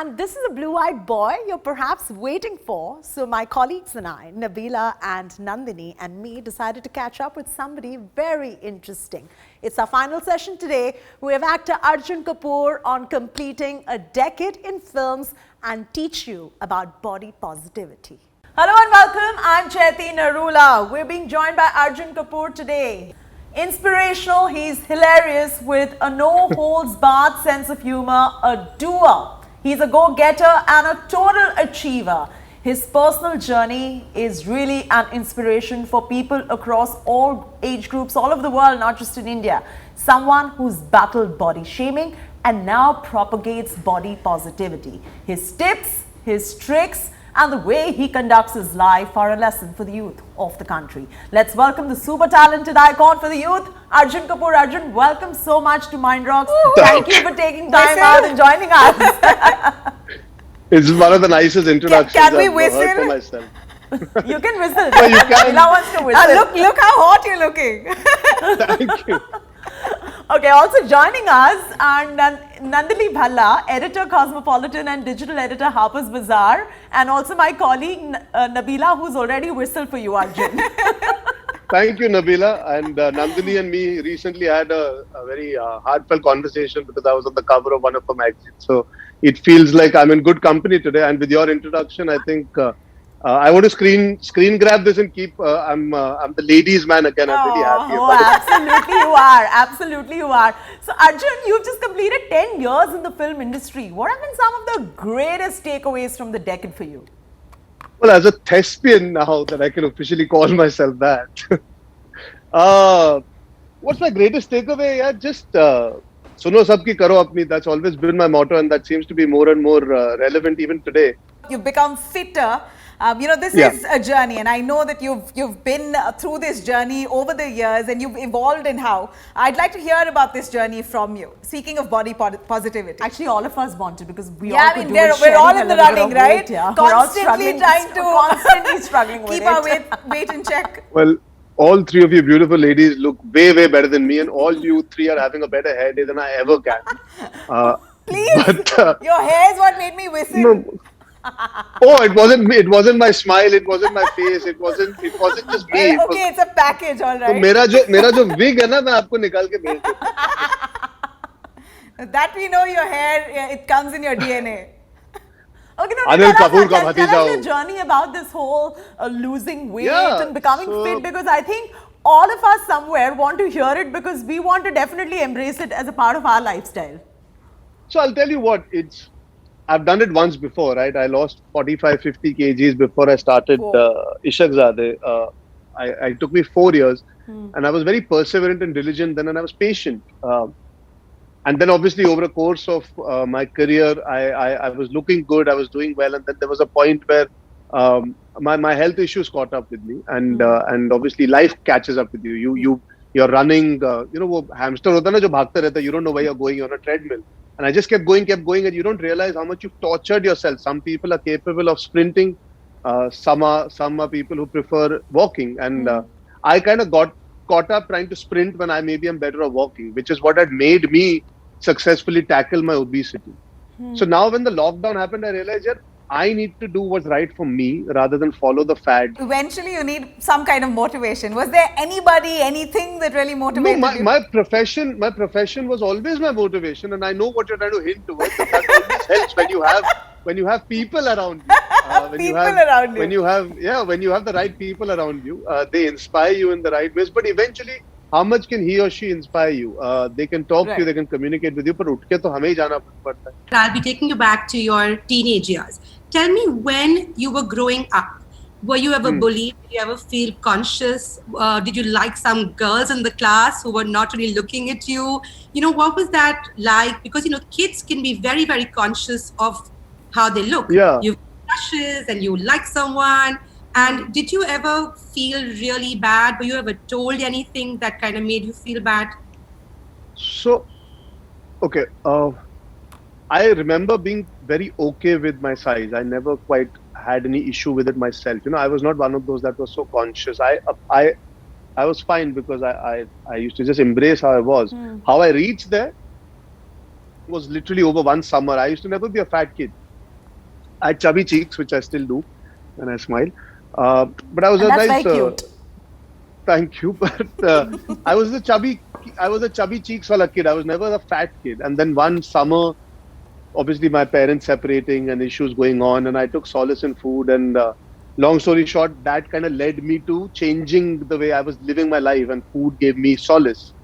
And this is a blue-eyed boy you're perhaps waiting for. So my colleagues and I, Nabila and Nandini and me, decided to catch up with somebody very interesting. It's our final session today. We have actor Arjun Kapoor on completing a decade in films and teach you about body positivity. Hello and welcome. I'm Chaiti Narula. We're being joined by Arjun Kapoor today. Inspirational, he's hilarious with a no-holds-barred sense of humor, a doer. He's a go-getter and a total achiever. His personal journey is really an inspiration for people across all age groups all over the world, not just in India. Someone who's battled body shaming and now propagates body positivity. His tips, his tricks, and the way he conducts his life are a lesson for the youth of the country. Let's welcome the super talented icon for the youth, Arjun Kapoor. Arjun, welcome so much to Mind Rocks. Thank you for taking time out and joining us. It's one of the nicest introductions Can we I've whistle? heard for myself. You can whistle. No, you can. Nabila wants to whistle. Look how hot you're looking. Thank you. Okay, also joining us are Nandini Bhalla, editor Cosmopolitan and digital editor Harper's Bazaar, and also my colleague Nabila, who's already whistled for you, Arjun. Thank you, Nabila. And Nandini and me recently had a very heartfelt conversation because I was on the cover of one of her magazines. So it feels like I'm in good company today. And with your introduction, I think I want to screen grab this and keep. I'm the ladies' man again. I'm really happy. Absolutely you are. Absolutely you are. So Arjun, you've just completed 10 years in the film industry. What have been some of the greatest takeaways from the decade for you? Well, as a thespian now that I can officially call myself that. What's my greatest takeaway? Yeah, just suno sabki karo apni. That's always been my motto, and that seems to be more and more relevant even today. You've become fitter. This is a journey, and I know that you've been through this journey over the years, and you've evolved in how. I'd like to hear about this journey from you. Speaking of body positivity, Actually, all of us wanted because we yeah, all I could mean, do is we're all shedding in a the little bit running, of right? weight, yeah. We're all Constantly struggling with keep it. our weight in check. Well, all three of you beautiful ladies look way better than me, and all you three are having a better hair day than I ever can. Please, But your hair is what made me whistle. no. Oh, it wasn't me. It wasn't my smile. It wasn't my face. It wasn't just me. Okay, it's a package, all तो right. मेरा जो wig है ना, मैं आपको निकाल के भेज दूँ. That we know your hair, it comes in your DNA. Okay, no, Anil tell Kapoor us, ka tell bhatija us your ho. journey about this whole losing weight Yeah, and becoming so- fit, because I think all of us somewhere want to hear it because we want to definitely embrace it as a part of our lifestyle. So I'll tell you what, I've done it once before, right? I lost 45, 50 kgs before I started Ishaq Zadeh. It took me 4 years, and I was very perseverant and diligent then, and I was patient. And then obviously over a course of my career, I was looking good, I was doing well, and then there was a point where my health issues caught up with me, and obviously life catches up with you. You're running, वो hamster होता है ना जो भागता रहता है, you don't know where you're going, you're on a treadmill. And I just kept going, and you don't realize how much you've tortured yourself. Some people are capable of sprinting, some are people who prefer walking, and I kind of got caught up trying to sprint when I maybe am better at walking, which is what had made me successfully tackle my obesity. So now when the lockdown happened, I realized that I need to do what's right for me rather than follow the fad. Eventually, you need some kind of motivation. Was there anything that really No, motivated you? my profession was always my motivation, and I know what you're trying to hint towards. That always helps when you have people around you. When you have the right people around you, they inspire you in the right ways. But eventually, how much can he or she inspire you? They can talk to you, they can communicate with you, but उठ के तो हमें ही जाना पड़ता है. I'll be taking you back to your teenage years. Tell me, when you were growing up, were you ever bullied? Did you ever feel conscious? Did you like some girls in the class who were not really looking at you? What was that like? Because, kids can be very, very conscious of how they look. Yeah. You have crushes and you like someone. And did you ever feel really bad? Were you ever told anything that kind of made you feel bad? So, okay. I remember being very okay with my size. I never quite had any issue with it myself. I was not one of those that was so conscious. I was fine because I used to just embrace how I was. How I reached there was literally over one summer. I used to never be a fat kid. I had chubby cheeks, which I still do when I smile. But I was And a that's nice. very cute. Thank you, but I was a chubby cheeks wala kid. I was never a fat kid. And then one summer, obviously my parents separating and issues going on, and I took solace in food. And long story short, that kind of led me to changing the way I was living my life, and food gave me solace.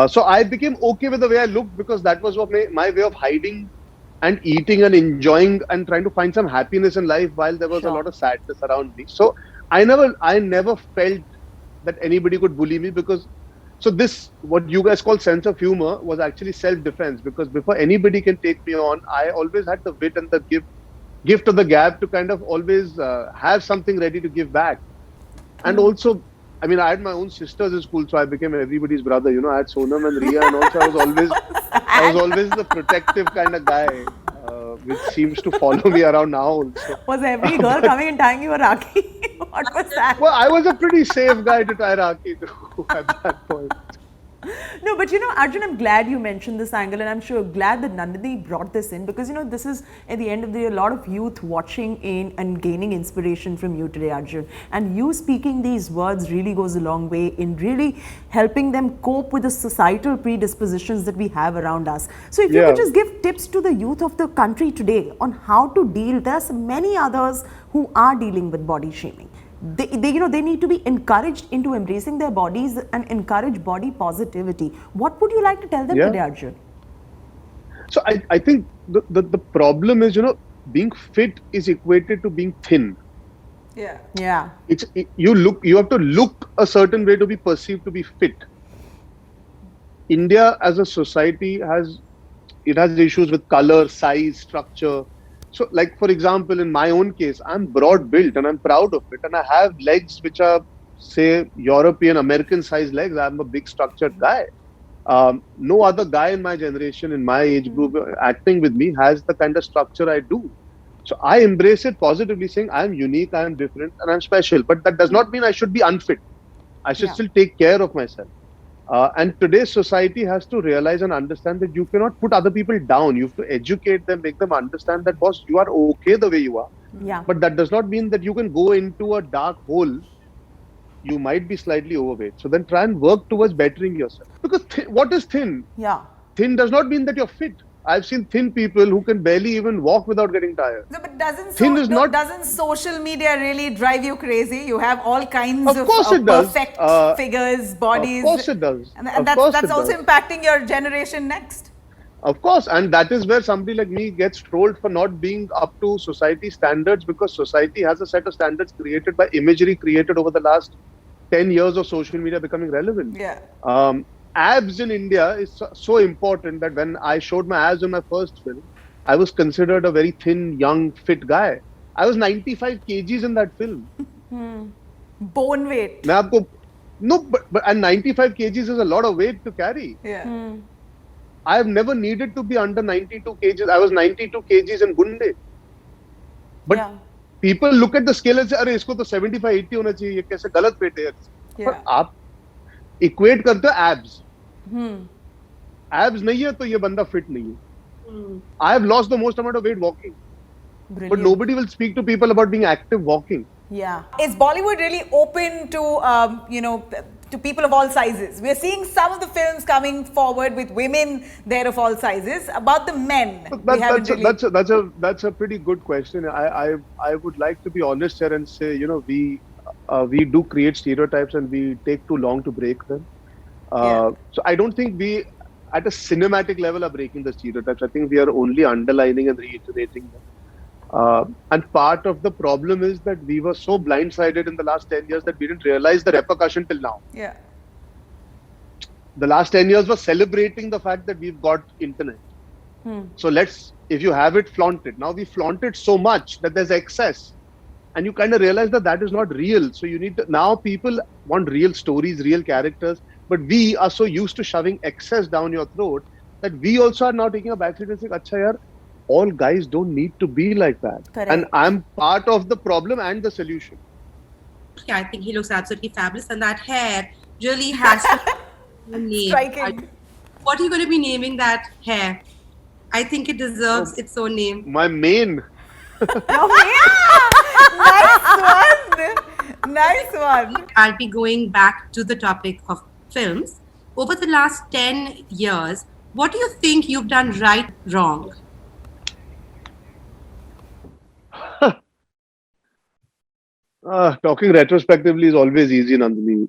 So I became okay with the way I looked, because that was what my way of hiding and eating and enjoying and trying to find some happiness in life while there was a Sure. lot of sadness around me. So I never felt that anybody could bully me, because so this, what you guys call sense of humor, was actually self-defense, because before anybody can take me on, I always had the wit and the gift of the gab to kind of always have something ready to give back. And also, I mean, I had my own sisters in school, so I became everybody's brother. I had Sonam and Riya, and also I was always the protective kind of guy, which seems to follow me around now also. Was every girl coming and tying you a Rakhi? What was that? Well, I was a pretty safe guy to tie Rakhi to at that point. No, but Arjun, I'm glad you mentioned this angle, and I'm sure glad that Nandini brought this in, because this is at the end of the day a lot of youth watching in and gaining inspiration from you today, Arjun. And you speaking these words really goes a long way in really helping them cope with the societal predispositions that we have around us. So if you could Yeah. just give tips to the youth of the country today on how to deal, there are so many others who are dealing with body shaming. They need to be encouraged into embracing their bodies and encourage body positivity. What would you like to tell them Yeah. today, Arjun? So I think the problem is, being fit is equated to being thin. Yeah. Yeah. You have to look a certain way to be perceived to be fit. India as a society has issues with color, size, structure. So, like, for example, in my own case, I'm broad built and I'm proud of it. And I have legs which are, say, European, American sized legs. I'm a big structured guy. No other guy in my generation, in my age group, acting with me has the kind of structure I do. So I embrace it positively, saying I'm unique, I'm different, and I'm special. But that does not mean I should be unfit. I should Yeah. still take care of myself. And today's society has to realize and understand that you cannot put other people down. You have to educate them, make them understand that, boss, you are okay the way you are. Yeah. But that does not mean that you can go into a dark hole. You might be slightly overweight. So then try and work towards bettering yourself. Because what is thin? Yeah. Thin does not mean that you're fit. I've seen thin people who can barely even walk without getting tired. No, but doesn't social media really drive you crazy? You have all kinds Of course it does. perfect figures, bodies. Of course it does. And Of that's course it also does. impacting your generation next. Of course, and that is where somebody like me gets trolled for not being up to society standards, because society has a set of standards created by imagery created over the last 10 years of social media becoming relevant. Yeah. Abs in India is so important that when I showed my abs in my first film, I was considered a very thin, young, fit guy. I was 95 kgs in that film. Bone weight. मैं आपको no, but and 95 kgs is a lot of weight to carry. Yeah. I have never needed to be under 92 kgs. I was 92 kgs in Gunde. But Yeah. people look at the scale and say, अरे इसको तो 75, 80 होना चाहिए, ये कैसे गलत पेट है. Yeah. पर आप equate करते हो abs. Abs नहीं है तो ये बंदा fit नहीं है. I have lost the most amount of weight walking. But Brilliant. nobody will speak to people about being active walking. Yeah. Is Bollywood really open to to people of all sizes? We're seeing some of the films coming forward with women there of all sizes. About the men, we haven't really. That's a pretty good question. I would like to be honest here and say, we do create stereotypes and we take too long to break them. Yeah. So I don't think we, at a cinematic level, are breaking the stereotypes. I think we are only underlining and reiterating them. And part of the problem is that we were so blindsided in the last 10 years that we didn't realize the repercussion till now. Yeah. The last 10 years was celebrating the fact that we've got internet. So if you have it, flaunt it. Now we flaunt it so much that there's excess. And you kind of realize that that is not real. So you need to, now people want real stories, real characters. But we are so used to shoving excess down your throat that we also are now taking a backseat and saying, Acha yaar, all guys don't need to be like that. Correct. And I'm part of the problem and the solution. Yeah, I think he looks absolutely fabulous, and that hair really has to be a name. Striking. What are you going to be naming that hair? I think it deserves its own name. My mane. Nice one. Nice one. I'll be going back to the topic of films. Over the last 10 years, what do you think you've done right, wrong? Talking retrospectively is always easy, Nandini.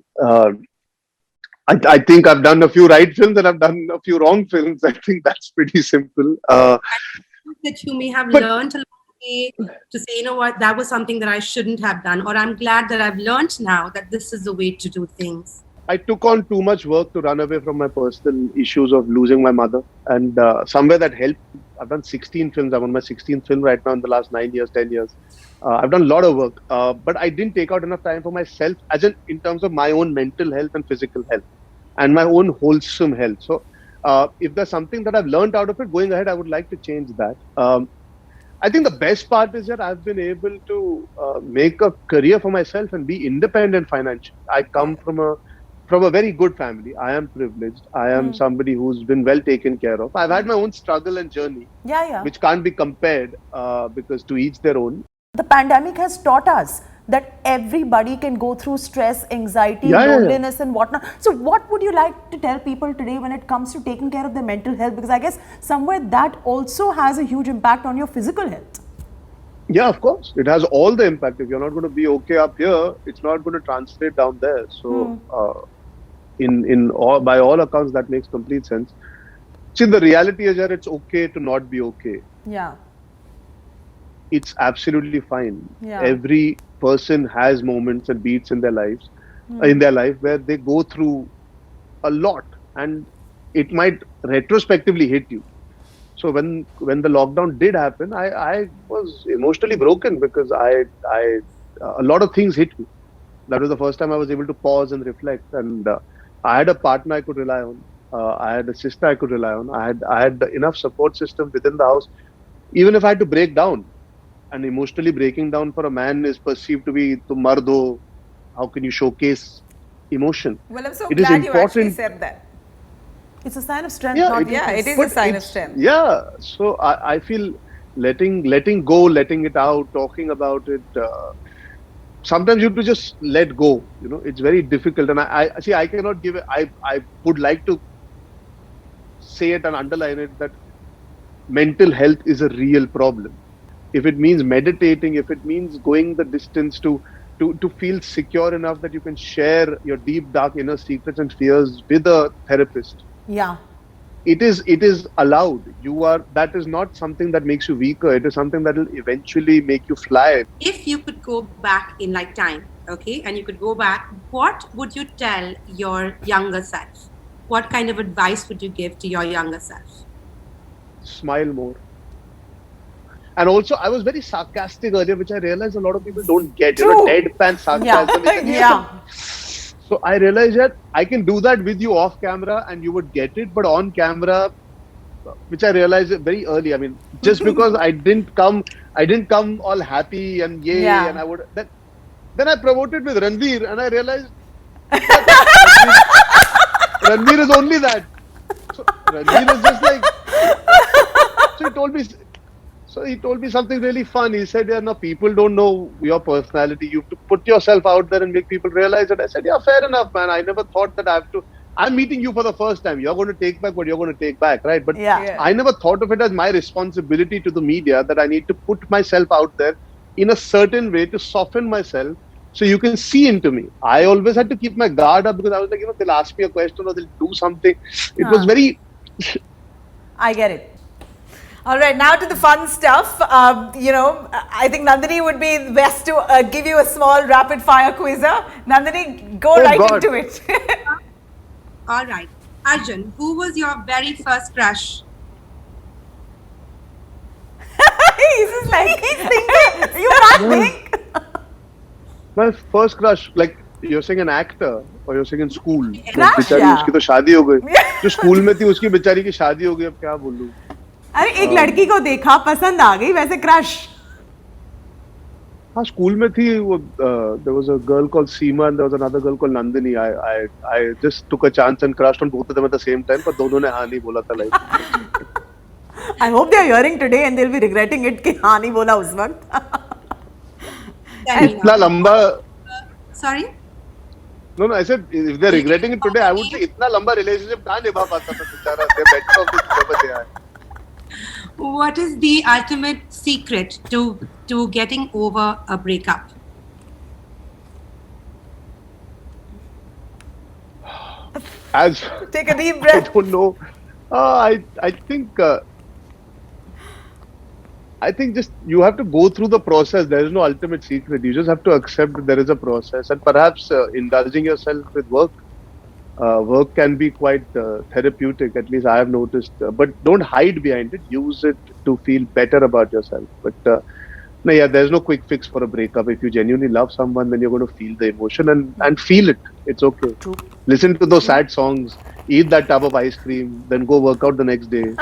I think I've done a few right films and I've done a few wrong films. I think that's pretty simple. That you may have But- learned along the way to say, you know what, that was something that I shouldn't have done, or I'm glad that I've learned now that this is the way to do things. I took on too much work to run away from my personal issues of losing my mother, and somewhere that helped. I've done 16 films. I'm on my 16th film right now in the last 9 years, 10 years. I've done a lot of work, but I didn't take out enough time for myself, as in terms of my own mental health and physical health, and my own wholesome health. So, if there's something that I've learned out of it, going ahead, I would like to change that. I think the best part is that I've been able to make a career for myself and be independent financially. I come from a very good family. I am privileged. I am somebody who's been well taken care of. I've had my own struggle and journey, Yeah. which can't be compared because to each their own. The pandemic has taught us that everybody can go through stress, anxiety, Yeah. loneliness and whatnot. So what would you like to tell people today when it comes to taking care of their mental health? Because I guess somewhere that also has a huge impact on your physical health. Yeah, of course. It has all the impact. If you're not going to be okay up here, it's not going to translate down there. So, by all accounts, that makes complete sense. See, the reality is that it's okay to not be okay. Yeah. It's absolutely fine. Yeah. Every person has moments and beats in their lives, where they go through a lot, and it might retrospectively hit you. So when the lockdown did happen, I was emotionally broken because a lot of things hit me. That was the first time I was able to pause and reflect, and I had a partner I could rely on. I had a sister I could rely on. I had enough support system within the house. Even if I had to break down, and emotionally breaking down for a man is perceived to be "tum mard ho." How can you showcase emotion? Well, I'm so It is glad you actually important. said that. It's a sign of strength, Yeah, not it- Yeah, weakness. it is But a sign of it's- strength. Yeah, so I feel letting go, letting it out, talking about it. Sometimes you have to just let go. You know, it's very difficult, and I see. I cannot give it. I would like to say it and underline it that mental health is a real problem. If it means meditating, if it means going the distance to feel secure enough that you can share your deep, dark inner secrets and fears with a therapist, Yeah. it is allowed. That is not something that makes you weaker. It is something that will eventually make you fly. If you could go back in like time, okay, and you could go back, what would you tell your younger self? What kind of advice would you give to your younger self? Smile more. And also, I was very sarcastic earlier, which I realized a lot of people don't get. You know, True. deadpan sarcasm. Yeah. So I realized that I can do that with you off camera and you would get it, but on camera, which I realized very early. I mean, just because I didn't come all happy and yay, Yeah. and I would then I promoted with Ranveer, and I realized Ranveer is only that. So Ranveer is just like. So he told me something really fun. He said, "Yeah, no, people don't know your personality. You have to put yourself out there and make people realize it." I said, "Yeah, fair enough, man. I never thought that I have to. I'm meeting you for the first time. You're going to take back what you're going to take back, right? But Yeah. I never thought of it as my responsibility to the media that I need to put myself out there in a certain way to soften myself so you can see into me. I always had to keep my guard up because I was like, they'll ask me a question or they'll do something. It was very. I get it. All right, now to the fun stuff. I think Nandini would be best to give you a small rapid fire quizzer. Nandini, go Oh, right God. into it. All right. Arjun, who was your very first crush? He's just like, he's thinking. You can't think. My first crush, like you're saying an actor or you're saying in school. Crush, बेचारी yeah. उसकी तो शादी हो गई. जो school में थी उसकी बेचारी की शादी हो गई. अब क्या बोलूं? अरे एक लड़की को देखा पसंद आ गई वैसे क्रश. हाँ स्कूल में थी वो. There was a girl called Seema and there was another girl called Nandini. I just took a chance and crushed on both of them at the same time. पर दोनों ने हाँ नहीं बोला था like. I hope they are hearing today and they'll be regretting it कि हाँ नहीं बोला उस वक्त. इतना लंबा. Sorry? No, I said if they're regretting it today, I would say इतना लंबा relationship कहाँ निभा पाता था बेचारा. They're better off with whoever they are. What is the ultimate secret to getting over a breakup? As Take a deep I breath. don't know. I think just you have to go through the process. There is no ultimate secret. You just have to accept that there is a process, and perhaps indulging yourself with work. Work can be quite therapeutic. At least I have noticed. But don't hide behind it. Use it to feel better about yourself. But no, yeah, there's no quick fix for a breakup. If you genuinely love someone, then you're going to feel the emotion and feel it. It's okay. True. Listen to those sad songs. Eat that tub of ice cream. Then go work out the next day.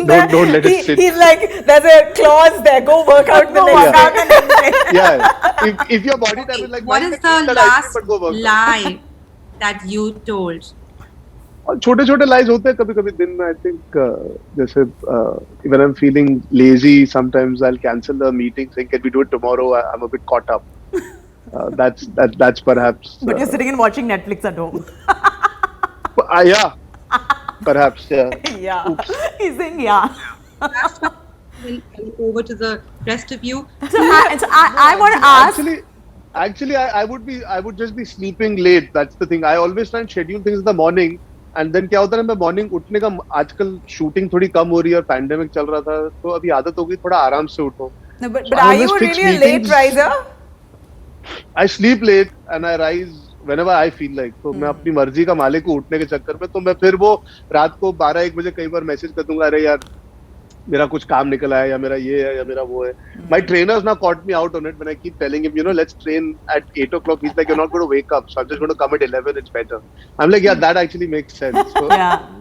don't let it sit. He's like, there's a clause there. Go work out the next day. Yeah. If your body type is like, What "Man, is eat the that ice cream, last but go work out." lie that you told? और छोटे-छोटे lies होते हैं कभी-कभी दिन में. I think जैसे when I'm feeling lazy, sometimes I'll cancel the meeting saying, "Can we do it tomorrow? I'm a bit caught up." That's perhaps. But you're sitting and watching Netflix at home. Yeah. Perhaps, yeah. Yeah. He's saying yeah. And over to the rest of you. So I want to ask. Actually, I would just be sleeping late. That's the thing. I always try and schedule things in the morning. And then क्या होता है ना, मैं morning उठने का आजकल shooting थोड़ी कम हो रही है और पैंडेमिक चल रहा था, तो अभी आदत हो गई थोड़ा आराम से उठो. No, but are you really a late riser? I sleep late and I rise whenever I feel like. तो मैं अपनी मर्जी का मालिक हूँ उठने के चक्कर में, तो मैं फिर वो रात को 12-1 बजे कई बार मैसेज कर दूंगा, अरे यार मेरा कुछ काम निकला है या मेरा ये है या मेरा वो है. My trainers now caught me out on it when I keep telling him, let's train at 8 o'clock. He's like, you're not going to wake up, so I'm just going to come at 11. It's better. I'm like, yeah, that actually makes sense. So,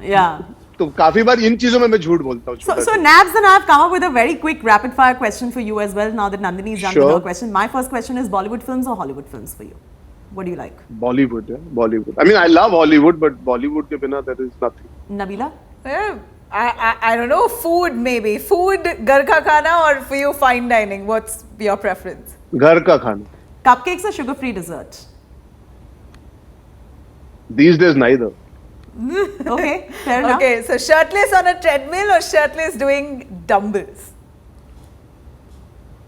Yeah. तो काफी बार इन चीजों में मैं झूठ बोलता हूँ. So Nabs and I have come up with a very quick rapid fire question for you as well. Now that Nandini is done with her question, my first question is Bollywood films or Hollywood films for you? What do you like? Bollywood, yeah, Bollywood. I mean, I love Hollywood, but Bollywood के बिना there is nothing. Nabila? I don't know. Food maybe. Food, घर का खाना, or for you fine dining? What's your preference? घर का खाना. Cupcakes or sugar-free dessert? These days neither. Okay, fair enough. Okay, so shirtless on a treadmill or shirtless doing dumbbells?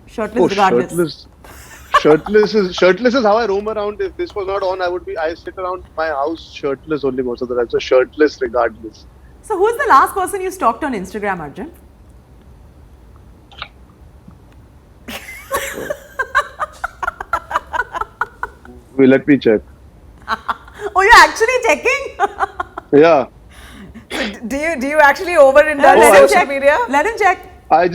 Shirtless regardless. Shirtless is how I roam around. If this was not on, I sit around my house shirtless only most of the time. So shirtless regardless. So who's the last person you stalked on Instagram, Arjun? Let me check. Oh, you're actually checking? Yeah. Do you actually overindulge Let him social check. media? Let him check. I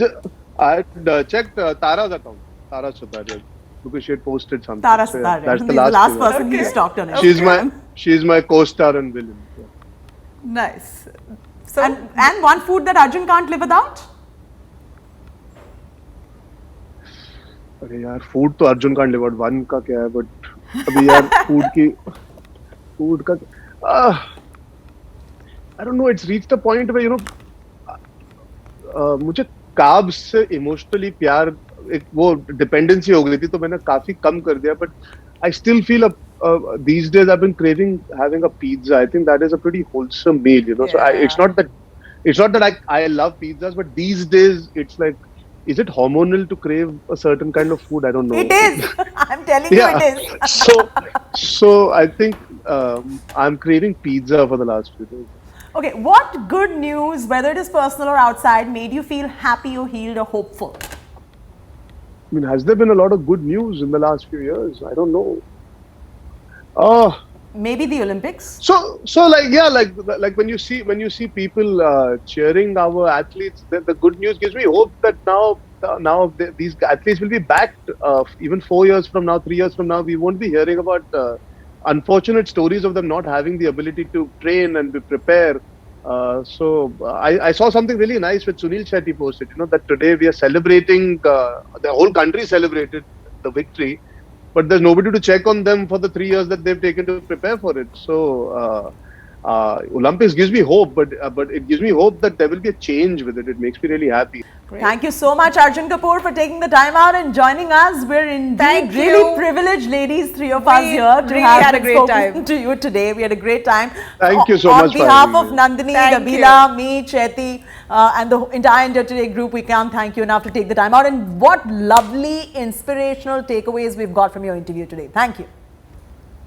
checked Tara's account. Tara Sutaria. Because she had posted something. Tara So, yeah, Sutaria. that's He's the the last thing. person Okay. you stalked on Instagram. She's my co-star and villain. Yeah. Nice. So And one food that Arjun can't live without? अरे यार food तो अर्जुन कांड live out one का क्या है but अभी यार food का I don't know it's reached a point where मुझे कार्ब्स से इमोशनली प्यार एक वो डिपेंडेंसी हो गई थी तो मैंने काफी कम कर दिया but I still feel these days I've been craving having a pizza. I think that is a pretty wholesome meal, So it's not that I love pizzas, but these days it's like, is it hormonal to crave a certain kind of food? I don't know. It is. I'm telling you it is. So I think I'm craving pizza for the last few days. Okay, what good news, whether it is personal or outside, made you feel happy or healed or hopeful? I mean, has there been a lot of good news in the last few years? I don't know. Maybe the Olympics. So like when you see people cheering our athletes, the good news gives me hope that now these athletes will be backed. Even 4 years from now, 3 years from now, we won't be hearing about unfortunate stories of them not having the ability to train and prepare. So I saw something really nice which Sunil Shetty posted. That today we are celebrating. The whole country celebrated the victory. But there's nobody to check on them for the 3 years that they've taken to prepare for it. So Olympics gives me hope, but it gives me hope that there will be a change with it. It makes me really happy. Great. Thank you so much, Arjun Kapoor, for taking the time out and joining us. We're indeed Thank really you. privileged, ladies, three of We us here, to really have had a great spoken time. to you today. We had a great time. Thank you so On much for behalf having of me. Nandini, Thank Nabila, me, Chetty, and the entire India Today group, we can't thank you enough to take the time out. And what lovely, inspirational takeaways we've got from your interview today. Thank you.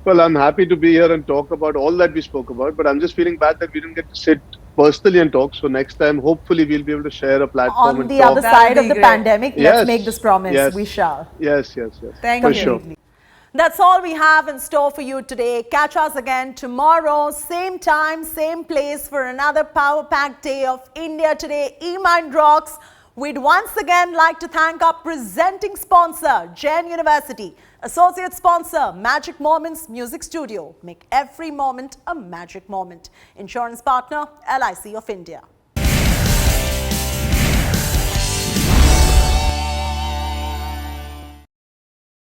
Well, I'm happy to be here and talk about all that we spoke about, but I'm just feeling bad that we didn't get to sit personally and talk. So next time, hopefully, we'll be able to share a platform On and the talk. other That'll side be of the great. pandemic, let's Yes, make this promise. yes. We shall. Yes. Thank For you. sure. That's all we have in store for you today. Catch us again tomorrow, same time, same place for another power-packed day of India Today eMind Rocks. We'd once again like to thank our presenting sponsor, Jain University, associate sponsor, Magic Moments Music Studio. Make every moment a magic moment. Insurance partner, LIC of India.